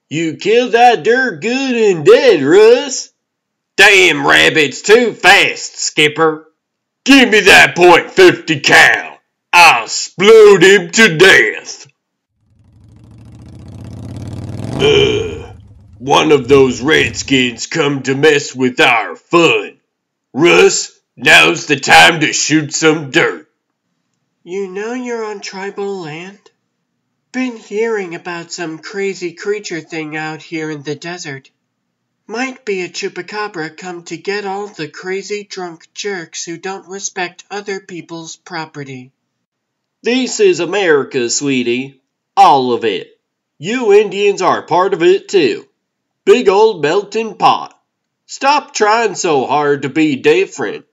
You killed that dirt good and dead, Russ. Damn rabbit's too fast, Skipper. Give me that .50 cal. I'll explode him to death. One of those redskins come to mess with our fun. Russ, now's the time to shoot some dirt. You know you're on tribal land? Been hearing about some crazy creature thing out here in the desert. Might be a chupacabra come to get all the crazy drunk jerks who don't respect other people's property. This is America, sweetie. All of it. You Indians are part of it too. Big old melting pot. Stop trying so hard to be different.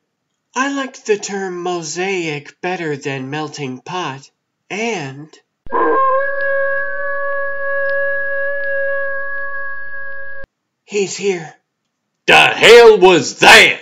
I like the term mosaic better than melting pot. And... he's here. The hell was that?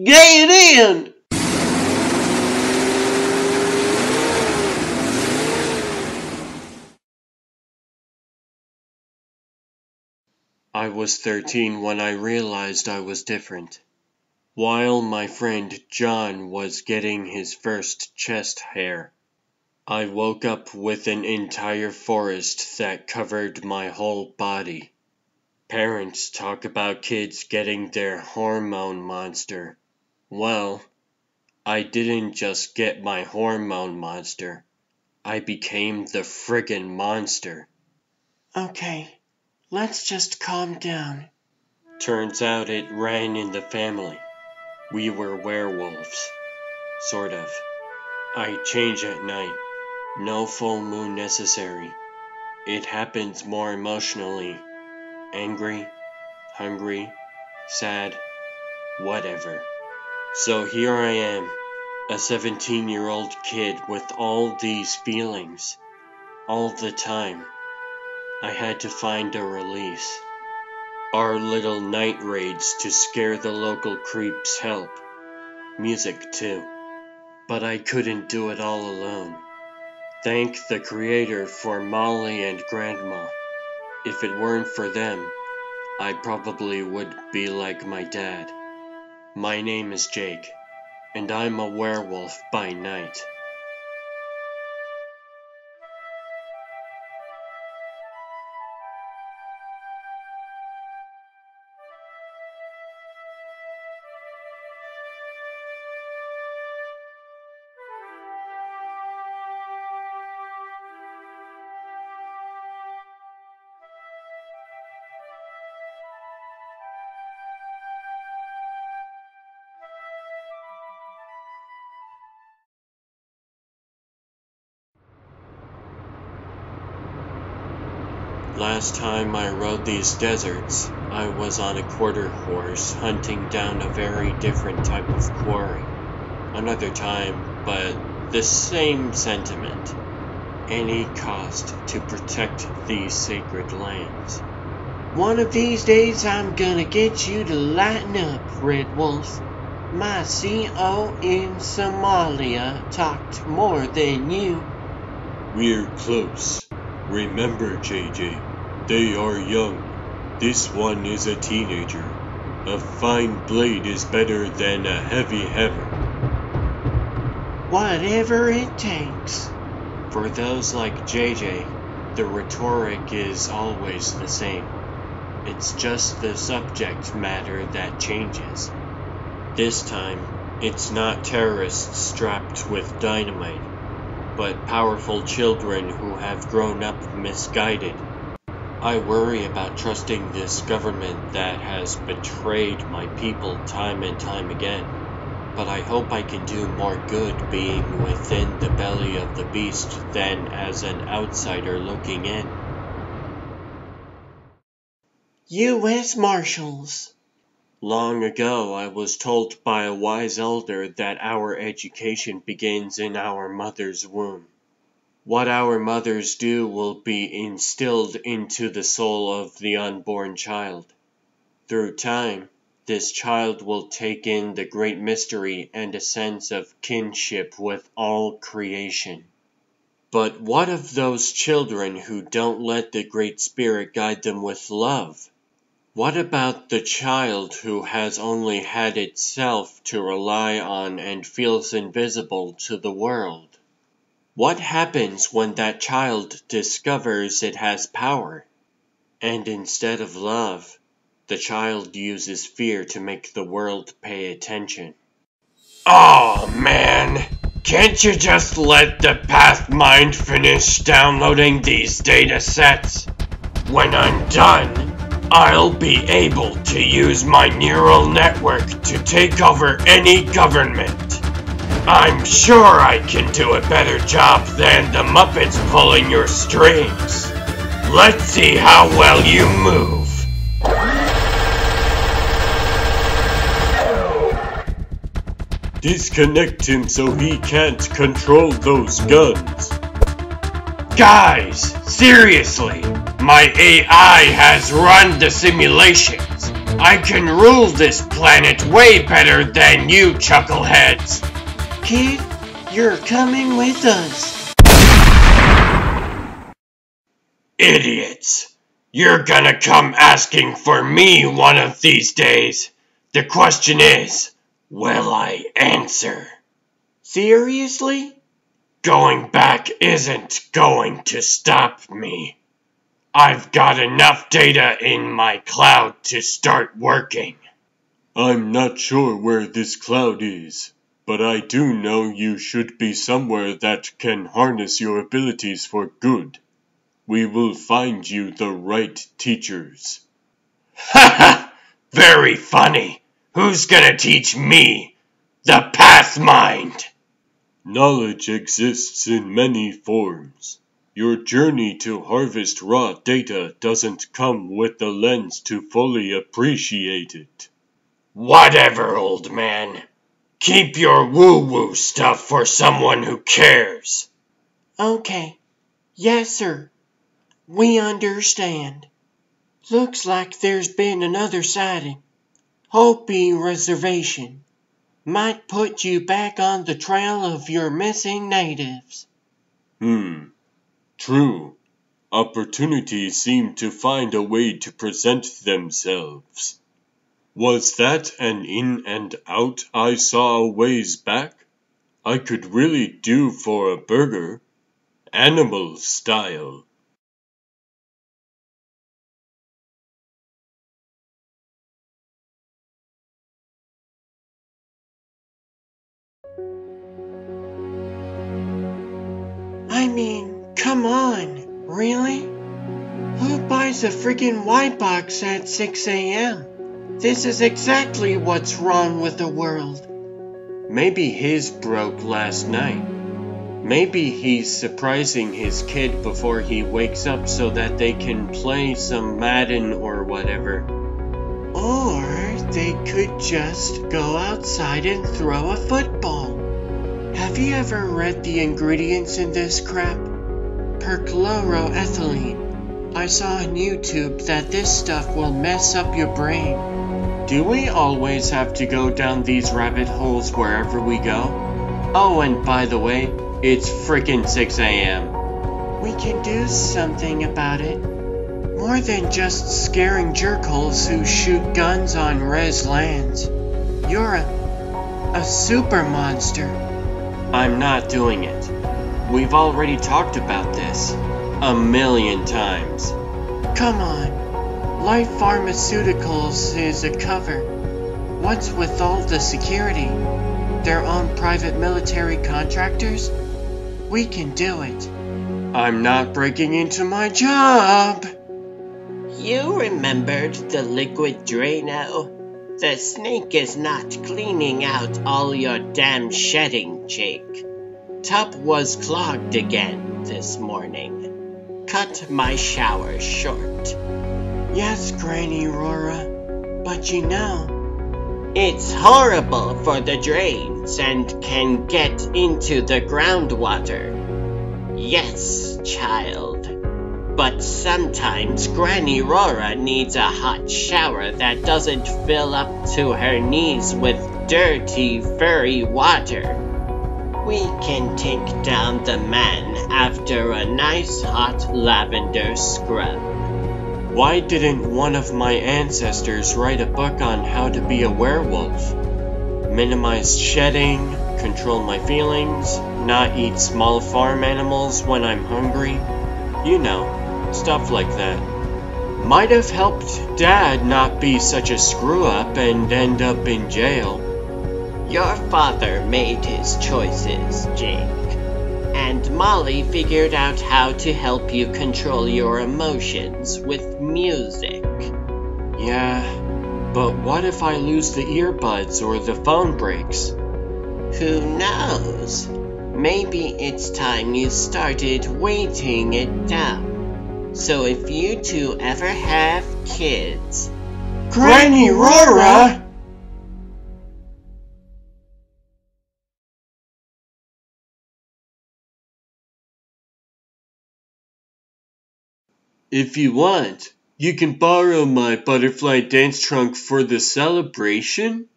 Get in! I was 13 when I realized I was different. While my friend John was getting his first chest hair, I woke up with an entire forest that covered my whole body. Parents talk about kids getting their hormone monster. Well, I didn't just get my hormone monster. I became the friggin' monster. Okay, let's just calm down. Turns out it ran in the family. We were werewolves. Sort of. I change at night. No full moon necessary. It happens more emotionally. Angry, hungry, sad, whatever. So here I am, a 17-year-old kid with all these feelings. All the time. I had to find a release. Our little night raids to scare the local creeps help. Music too. But I couldn't do it all alone. Thank the Creator for Molly and Grandma. If it weren't for them, I probably would be like my dad. My name is Jake, and I'm a werewolf by night. Last time I rode these deserts, I was on a quarter horse hunting down a very different type of quarry. Another time, but the same sentiment. Any cost to protect these sacred lands. One of these days I'm gonna get you to lighten up, Red Wolf. My CO in Somalia talked more than you. We're close. Remember, JJ, they are young. This one is a teenager. A fine blade is better than a heavy hammer. Whatever it takes. For those like JJ, the rhetoric is always the same. It's just the subject matter that changes. This time, it's not terrorists strapped with dynamite, but powerful children who have grown up misguided. I worry about trusting this government that has betrayed my people time and time again, but I hope I can do more good being within the belly of the beast than as an outsider looking in. U.S. Marshals. Long ago, I was told by a wise elder that our education begins in our mother's womb. What our mothers do will be instilled into the soul of the unborn child. Through time, this child will take in the great mystery and a sense of kinship with all creation. But what of those children who don't let the Great Spirit guide them with love? What about the child who has only had itself to rely on and feels invisible to the world? What happens when that child discovers it has power, and instead of love, the child uses fear to make the world pay attention? Oh man, can't you just let the Pathmind finish downloading these datasets? When I'm done, I'll be able to use my neural network to take over any government. I'm sure I can do a better job than the Muppets pulling your strings. Let's see how well you move. Disconnect him so he can't control those guns. Guys, seriously, my AI has run the simulations. I can rule this planet way better than you chuckleheads. Kid, you're coming with us. Idiots. You're gonna come asking for me one of these days. The question is, will I answer? Seriously? Going back isn't going to stop me. I've got enough data in my cloud to start working. I'm not sure where this cloud is, but I do know you should be somewhere that can harness your abilities for good. We will find you the right teachers. Haha! Very funny. Who's gonna teach me? The Pathmind! Knowledge exists in many forms. Your journey to harvest raw data doesn't come with the lens to fully appreciate it. Whatever, old man. Keep your woo-woo stuff for someone who cares. Okay. Yes, sir. We understand. Looks like there's been another sighting. Hopi Reservation. Might put you back on the trail of your missing natives. True. Opportunities seem to find a way to present themselves. Was that an in and out I saw a ways back? I could really do for a burger. Animal style. I mean, come on, really? Who buys a friggin' white box at 6 a.m.? This is exactly what's wrong with the world. Maybe his broke last night. Maybe he's surprising his kid before he wakes up so that they can play some Madden or whatever. Or they could just go outside and throw a football. Have you ever read the ingredients in this crap? Perchloroethylene. I saw on YouTube that this stuff will mess up your brain. Do we always have to go down these rabbit holes wherever we go? Oh, and by the way, it's frickin' 6 a.m. We can do something about it. More than just scaring jerkholes who shoot guns on res lands. You're a super monster. I'm not doing it. We've already talked about this 1,000,000 times. Come on. Life Pharmaceuticals is a cover. What's with all the security? Their own private military contractors? We can do it. I'm not breaking into my job. You remembered the liquid Drano? The snake is not cleaning out all your damn shedding, Jake. Tub was clogged again this morning. Cut my shower short. Yes, Granny Aurora, but you know, it's horrible for the drains and can get into the groundwater. Yes, child. But sometimes Granny Rora needs a hot shower that doesn't fill up to her knees with dirty, furry water. We can take down the man after a nice hot lavender scrub. Why didn't one of my ancestors write a book on how to be a werewolf? Minimize shedding, control my feelings, not eat small farm animals when I'm hungry. You know, stuff like that. Might have helped Dad not be such a screw-up and end up in jail. Your father made his choices, Jake. And Molly figured out how to help you control your emotions with music. Yeah, but what if I lose the earbuds or the phone breaks? Who knows? Maybe it's time you started weighting it down. So if you two ever have kids... Granny Rora! If you want, you can borrow my butterfly dance trunk for the celebration.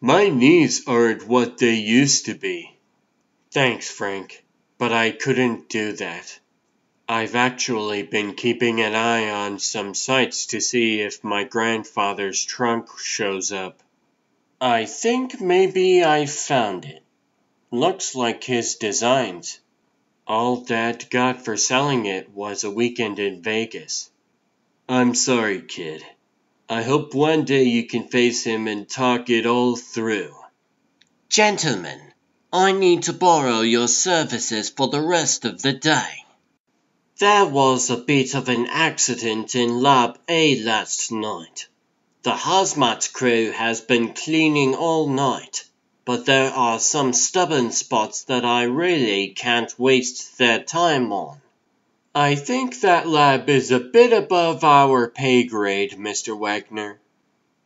My knees aren't what they used to be. Thanks, Frank, but I couldn't do that. I've actually been keeping an eye on some sites to see if my grandfather's trunk shows up. I think maybe I found it. Looks like his designs. All Dad got for selling it was a weekend in Vegas. I'm sorry, kid. I hope one day you can face him and talk it all through. Gentlemen, I need to borrow your services for the rest of the day. There was a bit of an accident in Lab A last night. The hazmat crew has been cleaning all night, but there are some stubborn spots that I really can't waste their time on. I think that lab is a bit above our pay grade, Mr. Wagner.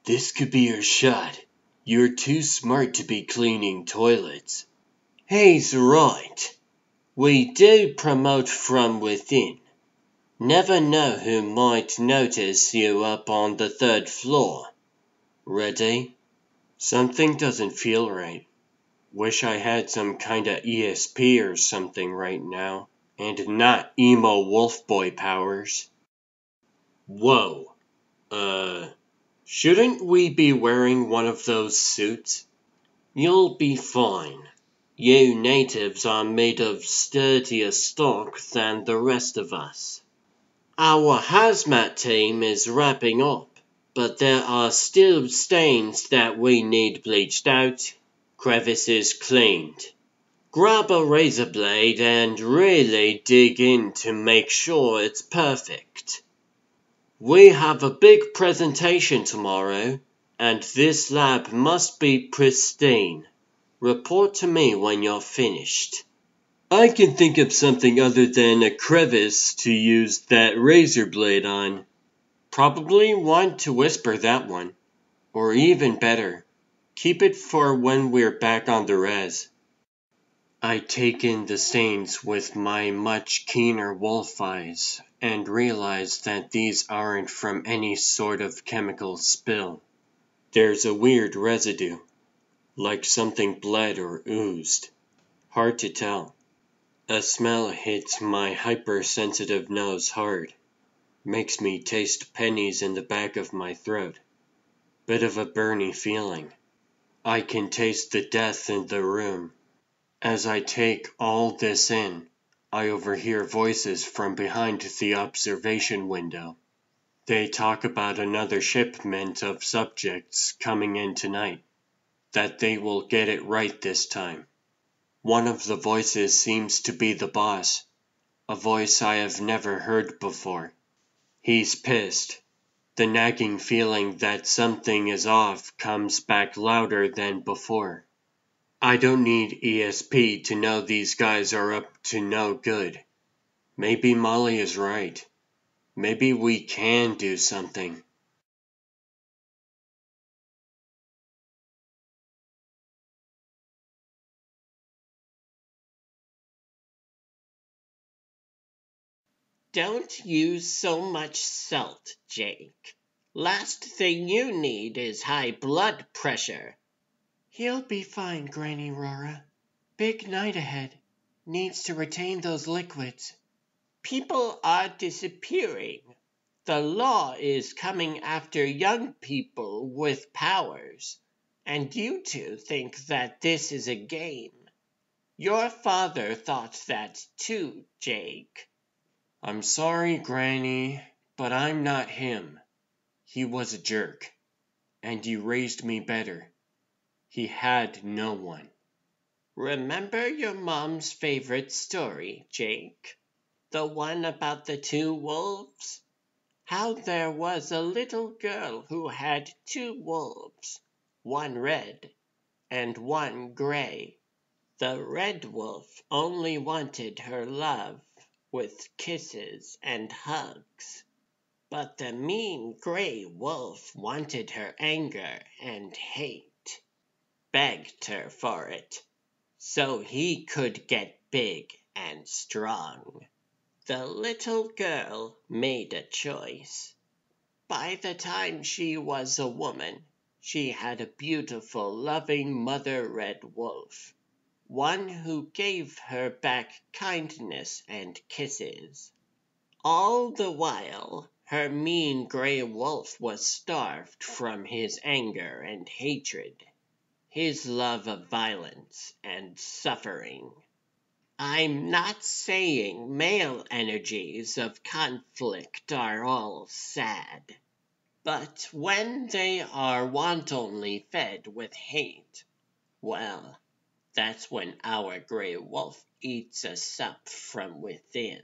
This could be your shot. You're too smart to be cleaning toilets. He's right. We do promote from within. Never know who might notice you up on the 3rd floor. Ready? Something doesn't feel right. Wish I had some kinda ESP or something right now, and not emo wolf boy powers. Whoa. Shouldn't we be wearing one of those suits? You'll be fine. You natives are made of sturdier stock than the rest of us. Our hazmat team is wrapping up, but there are still stains that we need bleached out, crevices cleaned. Grab a razor blade and really dig in to make sure it's perfect. We have a big presentation tomorrow, and this lab must be pristine. Report to me when you're finished. I can think of something other than a crevice to use that razor blade on. Probably want to whisper that one. Or even better, keep it for when we're back on the res. I take in the stains with my much keener wolf eyes and realize that these aren't from any sort of chemical spill. There's a weird residue, like something bled or oozed. Hard to tell. A smell hits my hypersensitive nose hard. Makes me taste pennies in the back of my throat. Bit of a burny feeling. I can taste the death in the room. As I take all this in, I overhear voices from behind the observation window. They talk about another shipment of subjects coming in tonight. That they will get it right this time. One of the voices seems to be the boss, a voice I have never heard before. He's pissed. The nagging feeling that something is off comes back louder than before. I don't need ESP to know these guys are up to no good. Maybe Molly is right. Maybe we can do something. Don't use so much salt, Jake. Last thing you need is high blood pressure. He'll be fine, Granny Rora. Big night ahead. Needs to retain those liquids. People are disappearing. The law is coming after young people with powers, and you two think that this is a game. Your father thought that too, Jake. I'm sorry, Granny, but I'm not him. He was a jerk, and he raised me better. He had no one. Remember your mom's favorite story, Jake? The one about the 2 wolves? How there was a little girl who had 2 wolves, one red and one gray. The red wolf only wanted her love with kisses and hugs, but the mean gray wolf wanted her anger and hate, begged her for it, so he could get big and strong. The little girl made a choice. By the time she was a woman, she had a beautiful, loving mother red wolf, one who gave her back kindness and kisses. All the while, her mean gray wolf was starved from his anger and hatred, his love of violence and suffering. I'm not saying male energies of conflict are all sad, but when they are wantonly fed with hate, well, that's when our gray wolf eats us up from within.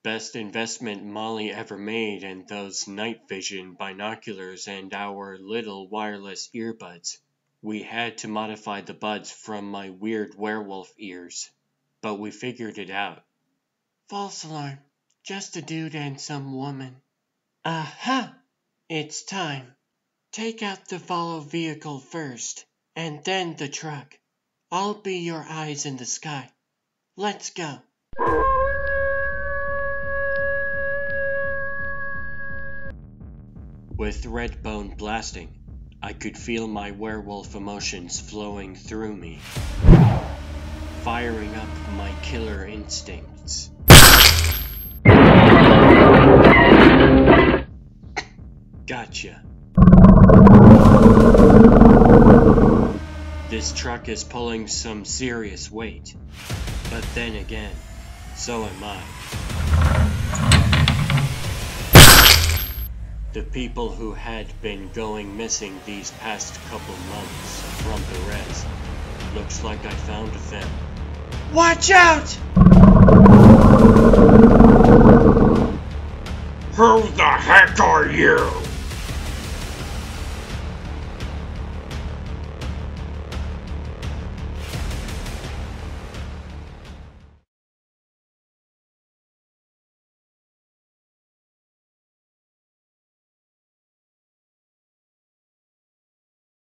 Best investment Molly ever made, and those night vision binoculars and our little wireless earbuds. We had to modify the buds from my weird werewolf ears, but we figured it out. False alarm. Just a dude and some woman. Aha! It's time. Take out the follow vehicle first, and then the truck. I'll be your eyes in the sky. Let's go. With Redbone blasting, I could feel my werewolf emotions flowing through me, firing up my killer instincts. Gotcha. This truck is pulling some serious weight, but then again, so am I. The people who had been going missing these past couple months from the res. Looks like I found them. Watch out! Who the heck are you?